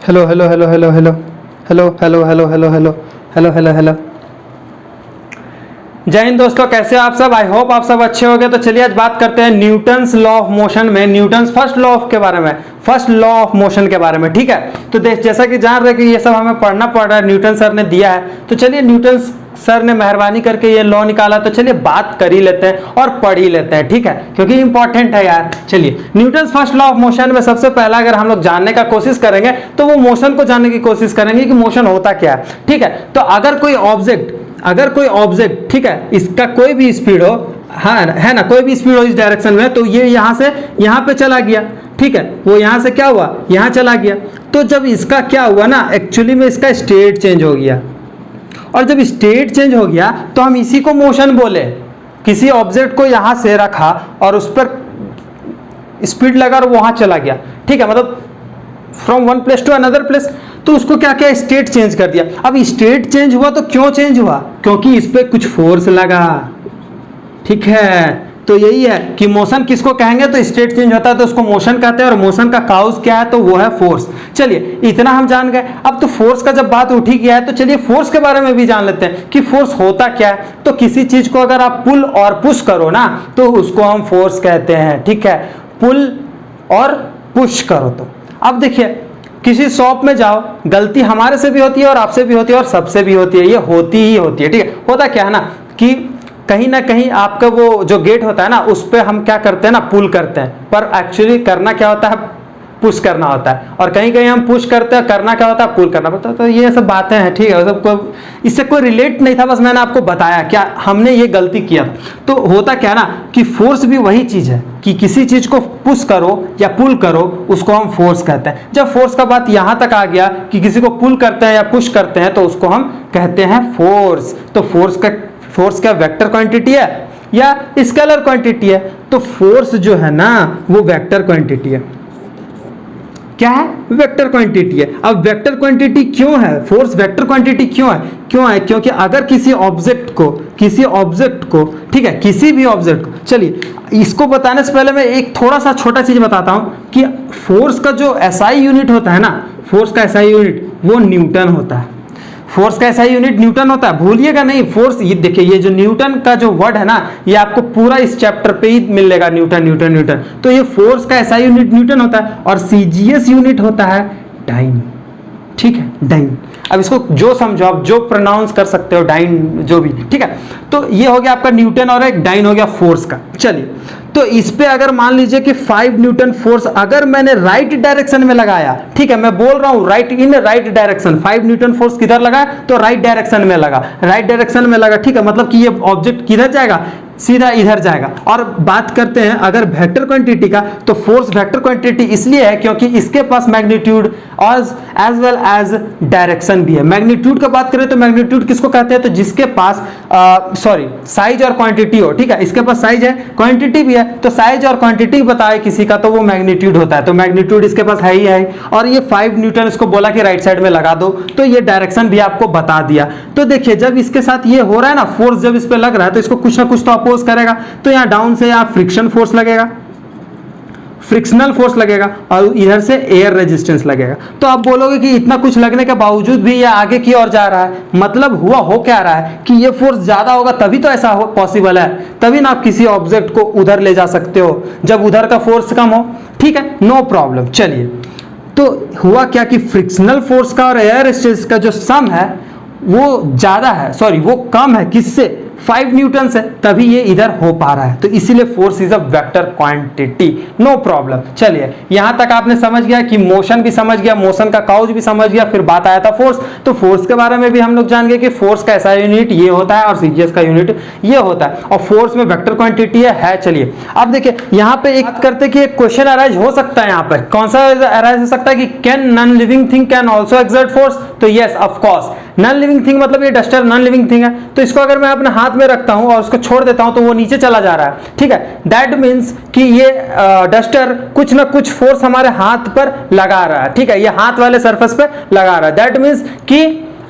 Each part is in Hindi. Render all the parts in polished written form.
Hello hello hello hello hello hello hello hello hello hello hello hello hello. जय हिंद दोस्तों, कैसे आप सब? आई होप आप सब अच्छे होंगे। तो चलिए आज बात करते हैं न्यूटन्स लॉ ऑफ मोशन में, न्यूटन्स फर्स्ट लॉ ऑफ के बारे में, फर्स्ट लॉ ऑफ मोशन के बारे में। ठीक है, तो जैसा कि जान रहे कि ये सब हमें पढ़ना पड़ रहा है, न्यूटन सर ने दिया है। तो चलिए न्यूटन सर ने मेहरबानी करके ये लॉ निकाला, तो चलिए बात कर ही लेते हैं और पढ़ ही लेते हैं। ठीक है, क्योंकि इंपॉर्टेंट है यार। चलिए Newton's first law of motion में सबसे पहला अगर हम लोग जानने का कोशिश करेंगे तो वो मोशन को जानने की कोशिश करेंगे कि मोशन होता क्या है। ठीक है, तो अगर कोई ऑब्जेक्ट ठीक है, इसका कोई भी स्पीड हो, हाँ है ना, कोई भी स्पीड हो इस डायरेक्शन में, तो ये यहां से यहां पे चला गया। ठीक है, वो यहां से क्या हुआ, यहां चला गया। तो जब इसका क्या हुआ ना, एक्चुअली में इसका स्टेट चेंज हो गया, और जब स्टेट चेंज हो गया तो हम इसी को मोशन बोले। किसी ऑब्जेक्ट को यहां से रखा और उस पर स्पीड लगा और वहां चला गया। ठीक है, मतलब from one place to another place, तो उसको क्या क्या स्टेट चेंज कर दिया। अब स्टेट चेंज हुआ तो क्यों चेंज हुआ? क्योंकि इस पे कुछ फोर्स लगा। ठीक है, तो यही है कि मोशन किसको कहेंगे, तो स्टेट चेंज होता है तो उसको मोशन कहते हैं, और मोशन का काउज क्या है, तो वो है फोर्स। चलिए इतना हम जान गए। अब तो फोर्स का जब बात उठी गया है तो चलिए फोर्स के बारे में भी जान लेते हैं कि फोर्स होता क्या है। तो किसी चीज को अगर आप पुल और पुश करो ना, तो उसको हम फोर्स कहते हैं। ठीक है, पुल और पुश करो। तो अब देखिए, किसी शॉप में जाओ, गलती हमारे से भी होती है और आपसे भी होती है और सबसे भी होती है, ये होती ही होती है। ठीक है, होता क्या है ना कि कहीं ना कहीं आपका वो जो गेट होता है ना, उस पर हम क्या करते हैं ना, पुल करते हैं, पर एक्चुअली करना क्या होता है, पुश करना होता है। और कहीं कहीं हम पुश करते हैं, करना क्या होता है, पुल करना पड़ता है। तो ये सब बातें हैं। ठीक है, सबको इससे कोई रिलेट नहीं था, बस मैंने आपको बताया क्या हमने ये गलती किया। तो होता क्या ना कि फोर्स भी वही चीज है कि किसी चीज को पुश करो या पुल करो, उसको हम फोर्स कहते हैं। जब फोर्स का बात यहां तक आ गया कि किसी को पुल करते हैं या पुश करते हैं, तो उसको हम कहते हैं फोर्स। तो फोर्स क्या वेक्टर क्वांटिटी है या स्केलर क्वांटिटी है? तो फोर्स जो है ना वो वेक्टर क्वांटिटी है। क्या है? वेक्टर क्वांटिटी है। अब वेक्टर क्वांटिटी क्यों है, फोर्स वेक्टर क्वांटिटी क्यों है? क्योंकि अगर किसी ऑब्जेक्ट को ठीक है, किसी भी ऑब्जेक्ट को, चलिए इसको बताने से पहले मैं एक थोड़ा सा छोटा चीज बताता हूं कि फोर्स का जो एसआई यूनिट होता है ना, फोर्स का एसआई यूनिट वो न्यूटन होता है। फोर्स का एसआई यूनिट न्यूटन होता है, भूलिएगा नहीं। फोर्स ये देखिए, ये जो न्यूटन का जो वर्ड है ना, ये आपको पूरा इस चैप्टर पे ही मिलेगा, न्यूटन न्यूटन न्यूटन। तो ये फोर्स का एसआई यूनिट न्यूटन होता है, और सीजीएस यूनिट होता है डाइन। ठीक है, डाइन। अब इसको जो समझो, आप जो प्रोनाउंस कर सकते हो, डाइन जो भी। ठीक है, तो ये हो गया आपका न्यूटन, और एक डाइन हो गया फोर्स का। चलिए, तो इस पे अगर मान लीजिए कि 5 न्यूटन फोर्स अगर मैंने राइट डायरेक्शन में लगाया, ठीक है, मैं बोल रहा हूं right in right direction, 5 Newton force किधर लगा, तो राइट डायरेक्शन में लगा, राइट डायरेक्शन में लगा। ठीक है, मतलब कि ये ऑब्जेक्ट किधर जाएगा, सीधा इधर जाएगा। और बात करते हैं अगर वेक्टर क्वांटिटी का, तो फोर्स वेक्टर क्वांटिटी इसलिए है क्योंकि इसके पास magnitude as well as direction भी है। मैग्नीट्यूड का बात करें तो मैग्नीट्यूड किसको कहते हैं, तो जिसके पास साइज और क्वांटिटी हो। ठीक है, इसके पास साइज है, क्वांटिटी भी है, तो साइज और क्वांटिटी बताए किसी का तो वो मैग्नीट्यूड होता है। तो मैग्नीट्यूड इसके पास है ही है। और ये 5 न्यूटन इसको बोला कि राइट साइड में लगा दो, तो ये डायरेक्शन भी आपको बता दिया। तो देखिए, जब इसके साथ ये हो रहा है ना, फोर्स जब इस पे लग रहा है, तो इसको कुछ ना कुछ तो अपोज करेगा। तो यहां डाउन से यहां फ्रिक्शन फोर्स लगेगा, फ्रिक्शनल फोर्स लगेगा, और इधर से एयर रेजिस्टेंस लगेगा। तो आप बोलोगे कि इतना कुछ लगने के बावजूद भी ये आगे की ओर जा रहा है, मतलब हुआ हो क्या रहा है कि ये फोर्स ज्यादा होगा तभी तो ऐसा हो पॉसिबल है, तभी ना आप किसी ऑब्जेक्ट को उधर ले जा सकते हो जब उधर का फोर्स कम हो। ठीक है, नो प्रॉब्लम। चलिए, तो हुआ क्या कि फ्रिक्शनल फोर्स का और एयर रेजिस्टेंस का जो सम है वो ज्यादा है, सॉरी वो कम है, किससे, 5 न्यूटन से, तभी ये इधर हो पा रहा है। तो इसीलिए force is a vector quantity, no problem. चलिए, यहां तक आपने समझ गया कि मोशन भी समझ गया, मोशन का काउज भी समझ गया, फिर बात आया था फोर्स। तो फोर्स के बारे में भी हम लोग जान गए कि फोर्स का ऐसा यूनिट ये होता है और सीजीएस का यूनिट ये होता है, और फोर्स में वेक्टर क्वांटिटी है। चलिए, अब देखिए यहां पे एक करते कि एक क्वेश्चन अराइज हो सकता है। यहां पर कौन सा अराइज हो सकता है कि can non living thing can also exert force? तो yes, of course. Non living thing मतलब ये डस्टर नॉन लिविंग थिंग है, तो इसको अगर मैं अपने हाथ में रखता हूं और उसको छोड़ देता हूं तो वो नीचे चला जा रहा है। ठीक है, दैट मीन्स कि ये डस्टर कुछ ना कुछ फोर्स हमारे हाथ पर लगा रहा है। ठीक है, ये हाथ वाले सरफेस पे लगा रहा है। दैट मीन्स कि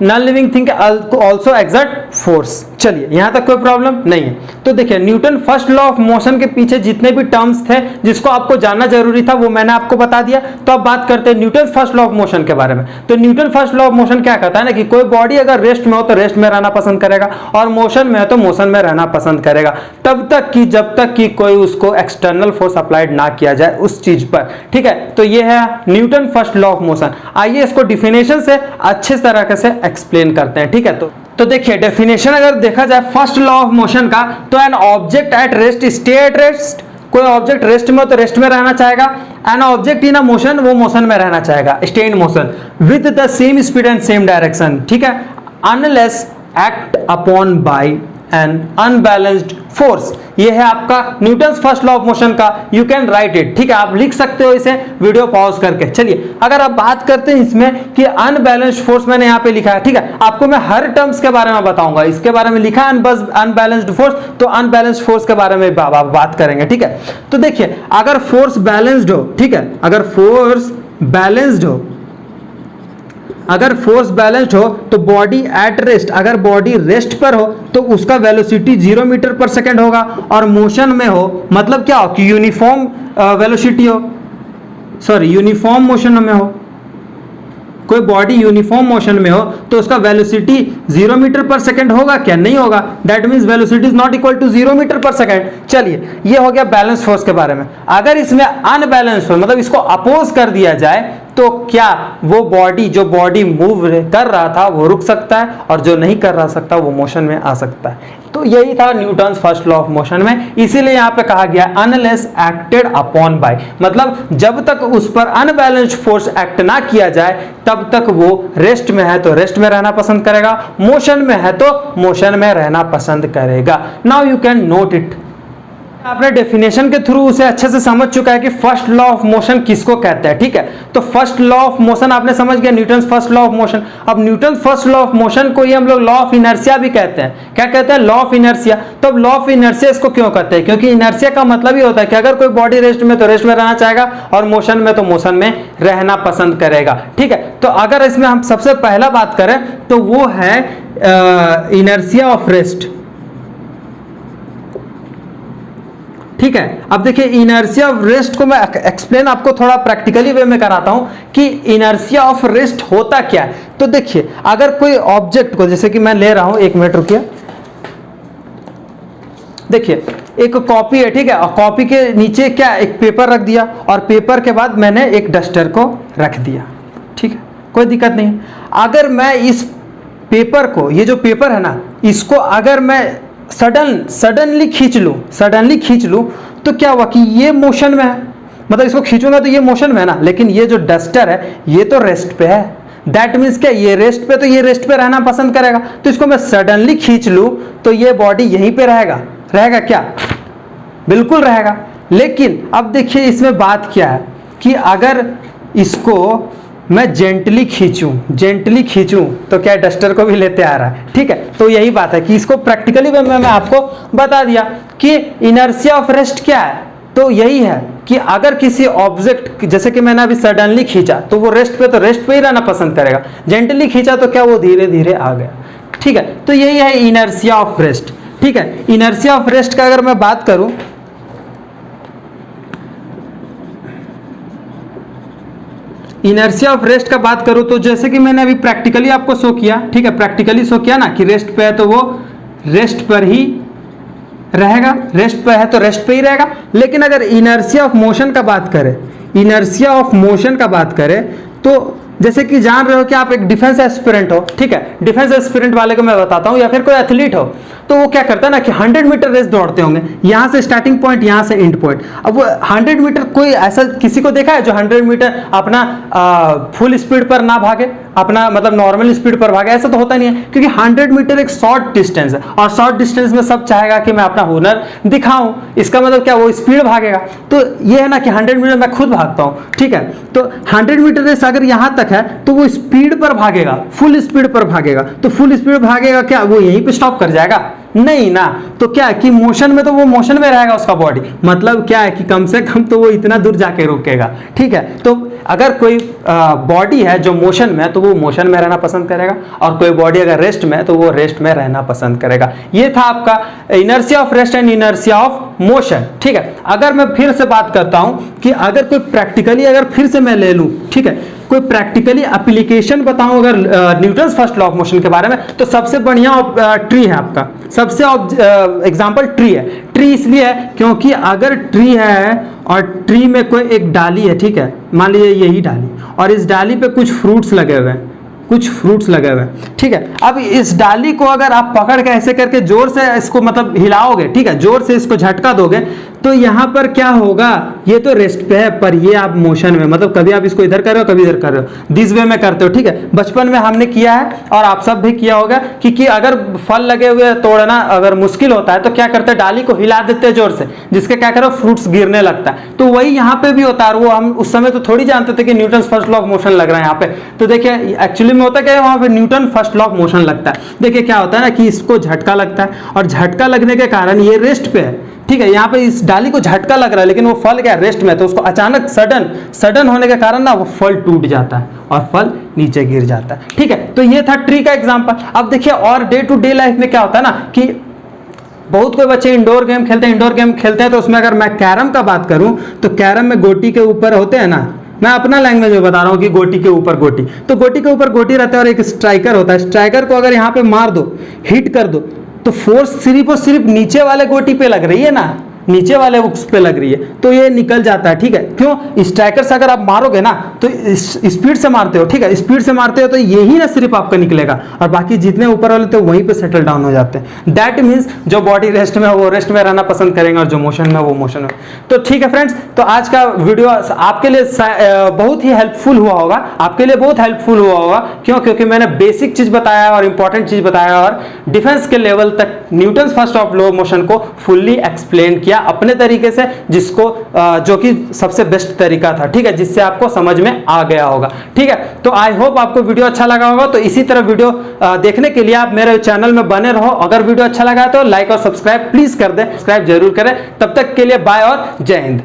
non living thing also exert force. चलिए यहां तक कोई प्रॉब्लम नहीं है। तो देखिए Newton first law of motion के पीछे जितने भी टर्म्स थे जिसको आपको जानना जरूरी था वो मैंने आपको बता दिया। तो अब बात करते हैं Newton first law of motion के बारे में। तो Newton first law of motion क्या कहता है ना कि कोई बॉडी अगर रेस्ट में हो तो रेस्ट में रहना पसंद करेगा और मोशन में है तो मोशन में रहना पसंद करेगा, तब तक कि जब तक कि कोई उसको एक्सटर्नल फोर्स अप्लाइड ना किया जाए उस चीज पर। ठीक है, तो ये है Newton first law of motion. आइए इसको डिफिनेशन से अच्छे तरीके से एक्सप्लेन करते हैं। ठीक है, तो देखिए डेफिनेशन अगर देखा जाए फर्स्ट लॉ ऑफ मोशन का, तो an object at rest stay at rest. कोई ऑब्जेक्ट रेस्ट में हो तो रेस्ट में रहना चाहेगा, an object in a motion वो मोशन में रहना चाहेगा, stay in motion with the same speed and same direction. ठीक है, unless act upon bye N unbalanced force. ये है आपका Newton's first law of motion का, यू कैन राइट इट। ठीक है, आप लिख सकते हो इसे वीडियो पॉज करके। चलिए अगर आप बात करते हैं इसमें कि अनबैलेंस्ड फोर्स मैंने यहाँ पे लिखा है। ठीक है, आपको मैं हर टर्म्स के बारे में बताऊंगा, इसके बारे में लिखा है अनबैलेंस्ड फोर्स, तो अनबैलेंस्ड फोर्स के बारे में बात करेंगे। ठीक है, तो देखिए अगर फोर्स बैलेंस्ड हो, ठीक है, अगर फोर्स बैलेंस्ड हो, अगर फोर्स बैलेंस्ड हो तो बॉडी एट रेस्ट, अगर बॉडी रेस्ट पर हो तो उसका वेलोसिटी 0 मीटर पर सेकेंड होगा, और मोशन में हो मतलब क्या हो कि यूनिफॉर्म वेलोसिटी हो, सॉरी यूनिफॉर्म मोशन में हो। कोई बॉडी यूनिफॉर्म मोशन में हो तो उसका वेलोसिटी 0 मीटर पर सेकेंड होगा क्या? नहीं होगा। That means velocity is not equal to 0 metre per second. चलिए ये हो गया बैलेंस फोर्स के बारे में। अगर इसमें अनबैलेंस हो मतलब इसको अपोज कर दिया जाए तो क्या वो बॉडी, जो बॉडी मूव कर रहा था वो रुक सकता है, और जो नहीं कर रहा सकता वो मोशन में आ सकता है। तो यही था Newton's first law of motion में, इसीलिए यहां पे कहा गया अनलेस एक्टेड अपॉन बाय, मतलब जब तक उस पर अनबैलेंस्ड फोर्स एक्ट ना किया जाए तब तक वो रेस्ट में है तो रेस्ट में रहना पसंद करेगा, मोशन में है तो मोशन में रहना पसंद करेगा। Now you can note it. आपने डेफिनेशन के थ्रू उसे अच्छे से समझ चुका है कि फर्स्ट लॉ ऑफ मोशन किसको कहते हैं। ठीक है, तो फर्स्ट लॉ ऑफ मोशन आपने समझ गया, Newton's first law of motion. अब Newton first law of motion को ही हम लोग लॉ ऑफ इनर्शिया भी कहते हैं। क्या कहते हैं? Law of inertia. तो अब लॉ ऑफ इनर्शिया इसको क्यों कहते हैं? क्योंकि इनर्शिया का मतलब ही होता है कि अगर कोई बॉडी रेस्ट में तो रेस्ट में रहना चाहेगा और मोशन में तो मोशन में रहना पसंद करेगा। ठीक है, तो अगर इसमें हम सबसे पहला बात करें तो वो है इनर्शिया ऑफ रेस्ट। ठीक है, अब देखिए इनर्शिया ऑफ रेस्ट को मैं एक्सप्लेन आपको थोड़ा प्रैक्टिकली वे में कराता हूं कि इनर्शिया ऑफ रेस्ट होता क्या है। तो देखिए अगर कोई ऑब्जेक्ट को, जैसे कि मैं ले रहा हूं, 1 मिनट रुकिए, देखिए एक कॉपी है। ठीक है, और कॉपी के नीचे क्या, एक पेपर रख दिया, और पेपर के बाद मैंने एक डस्टर को रख दिया। ठीक है, कोई दिक्कत नहीं। अगर मैं इस पेपर को, ये जो पेपर है ना, इसको अगर मैं सडनली खींच लूं तो क्या हुआ कि ये मोशन में है, मतलब इसको खींचूंगा तो ये मोशन में है ना, लेकिन ये जो डस्टर है ये तो रेस्ट पे है। दैट मीन्स क्या, ये रेस्ट पे, तो ये रेस्ट पे रहना पसंद करेगा। तो इसको मैं सडनली खींच लूं तो ये बॉडी यहीं पे रहेगा क्या? बिल्कुल रहेगा। लेकिन अब देखिए इसमें बात क्या है कि अगर इसको मैं जेंटली खींचूं तो क्या डस्टर को भी लेते आ रहा है। ठीक है, तो यही बात है कि इसको प्रैक्टिकली मैं आपको बता दिया कि इनर्शिया ऑफ रेस्ट क्या है। तो यही है कि अगर किसी ऑब्जेक्ट, जैसे कि मैंने अभी सडनली खींचा तो वो रेस्ट पे ही रहना पसंद करेगा, जेंटली खींचा तो क्या वो धीरे धीरे आ गया। ठीक है, तो यही है इनर्शिया ऑफ रेस्ट। ठीक है, इनर्शिया ऑफ रेस्ट का अगर मैं बात करूं, इनर्शिया ऑफ रेस्ट का बात करूं तो जैसे कि मैंने अभी प्रैक्टिकली आपको शो किया। ठीक है, प्रैक्टिकली शो किया ना कि रेस्ट पे है तो वो रेस्ट पर ही रहेगा, रेस्ट पे है तो रेस्ट पे ही रहेगा। लेकिन अगर इनर्शिया ऑफ मोशन का बात करें, तो जैसे कि जान रहे हो कि आप एक डिफेंस एस्पिरेंट हो। ठीक है, डिफेंस एस्पिरेंट वाले को मैं बताता हूं, या फिर कोई एथलीट हो, तो वो क्या करता है ना कि 100 मीटर रेस दौड़ते होंगे, यहां से स्टार्टिंग पॉइंट, यहां से एंड पॉइंट। अब वो 100 मीटर, कोई ऐसा किसी को देखा है जो 100 मीटर अपना फुल स्पीड पर ना भागे, अपना मतलब नॉर्मल स्पीड पर भागे? ऐसा तो होता नहीं है, क्योंकि 100 मीटर एक शॉर्ट डिस्टेंस है, और शॉर्ट डिस्टेंस में सब चाहेगा कि मैं अपना हुनर दिखाऊं। इसका मतलब क्या, वो स्पीड भागेगा। तो ये है ना कि 100 मीटर मैं खुद भागता हूं। ठीक है, तो 100 मीटर रेस अगर यहां तक है तो वो स्पीड पर भागेगा, फुल स्पीड पर भागेगा। तो फुल स्पीड भागेगा, क्या वो यहीं पे स्टॉप कर जाएगा? नहीं ना। तो क्या है कि मोशन में तो वो मोशन में रहेगा उसका बॉडी, मतलब क्या है कि कम से कम तो वो इतना दूर जाके रुकेगा। ठीक है, तो अगर कोई बॉडी है जो मोशन में है तो वो मोशन में रहना पसंद करेगा, और कोई बॉडी अगर रेस्ट में है तो वो रेस्ट में रहना पसंद करेगा। ये था आपका inertia of rest and inertia of motion. ठीक है, अगर मैं फिर से बात करता हूं कि अगर कोई प्रैक्टिकली अगर फिर से मैं ले लूं, ठीक है, कोई प्रैक्टिकली एप्लीकेशन बताऊं अगर Newton's first law of motion के बारे में, तो सबसे बढ़िया ट्री है आपका, सबसे एग्जांपल ट्री है। ट्री इसलिए है क्योंकि अगर ट्री है और ट्री में कोई एक डाली है, ठीक है, मान लीजिए यही डाली, और इस डाली पे कुछ फ्रूट्स लगे हुए हैं, कुछ फ्रूट्स लगे हुए हैं, ठीक है। अब इस डाली को अगर आप पकड़ के ऐसे करके जोर से इसको मतलब हिलाओगे, ठीक है, जोर से इसको झटका दोगे, तो यहां पर क्या होगा, ये तो रेस्ट पे है पर ये आप मोशन में, मतलब कभी आप इसको इधर कर रहे हो कभी इधर कर रहे हो, दिस वे में करते हो, ठीक है। बचपन में हमने किया है और आप सब भी किया होगा कि अगर फल लगे हुए तोड़ना अगर मुश्किल होता है तो क्या करते हैं, डाली को हिला देते हैं जोर से, जिसके क्या करो फ्रूट्स गिरने लगता है। तो वही यहाँ पे भी होता है, वो हम उस समय तो थोड़ी जानते थे कि Newton first law of motion लग रहा है यहाँ पे। तो देखिए एक्चुअली में होता है वहां पे Newton first law of motion लगता है। देखिए क्या होता है ना कि इसको झटका लगता है, और झटका लगने के कारण ये रेस्ट पे है, ठीक है, यहाँ पे इस डाली को झटका लग रहा है लेकिन वो फल क्या रेस्ट में है, तो उसको अचानक सडन होने के कारण ना वो फल टूट जाता है और फल नीचे गिर जाता है। ठीक है, तो ये था ट्री का एग्जांपल। अब देखिए और डे टू डे लाइफ में क्या होता है ना कि बहुत कोई बच्चे इंडोर गेम खेलते हैं, तो उसमें अगर मैं कैरम का बात करूं तो कैरम में गोटी के ऊपर होते हैं ना, मैं अपना लैंग्वेज में बता रहा हूं कि गोटी के ऊपर गोटी, तो गोटी के ऊपर गोटी रहता है और एक स्ट्राइकर होता है। स्ट्राइकर को अगर यहाँ पे मार दो, हिट कर दो, तो फोर्स सिर्फ और सिर्फ नीचे वाले गोटी पे लग रही है ना, नीचे वाले उस पे लग रही है, तो ये निकल जाता है। ठीक है, क्यों, स्ट्राइकर से अगर आप मारोगे ना तो स्पीड से मारते हो, ठीक है, स्पीड से मारते हो तो यही ना सिर्फ आपका निकलेगा, और बाकी जितने ऊपर वाले तो वहीं पे सेटल डाउन हो जाते हैं। दैट मीन्स जो बॉडी रेस्ट में है वो रेस्ट में रहना पसंद करेंगे, और जो मोशन में वो मोशन में। तो ठीक है फ्रेंड्स, तो आज का वीडियो आपके लिए बहुत ही हेल्पफुल हुआ होगा, आपके लिए बहुत हेल्पफुल हुआ होगा। क्यों, क्योंकि मैंने बेसिक चीज बताया और इंपॉर्टेंट चीज बताया, और डिफेंस के लेवल तक Newton first of law motion को फुल्ली एक्सप्लेन किया अपने तरीके से, जिसको जो कि सबसे बेस्ट तरीका था। ठीक है, जिससे आपको समझ में आ गया होगा। ठीक है, तो आई होप आपको वीडियो अच्छा लगा होगा। तो इसी तरह वीडियो देखने के लिए आप मेरे चैनल में बने रहो। अगर वीडियो अच्छा लगा तो लाइक और सब्सक्राइब प्लीज कर दें, सब्सक्राइब जरूर करें। तब तक के लिए बाय और जय हिंद।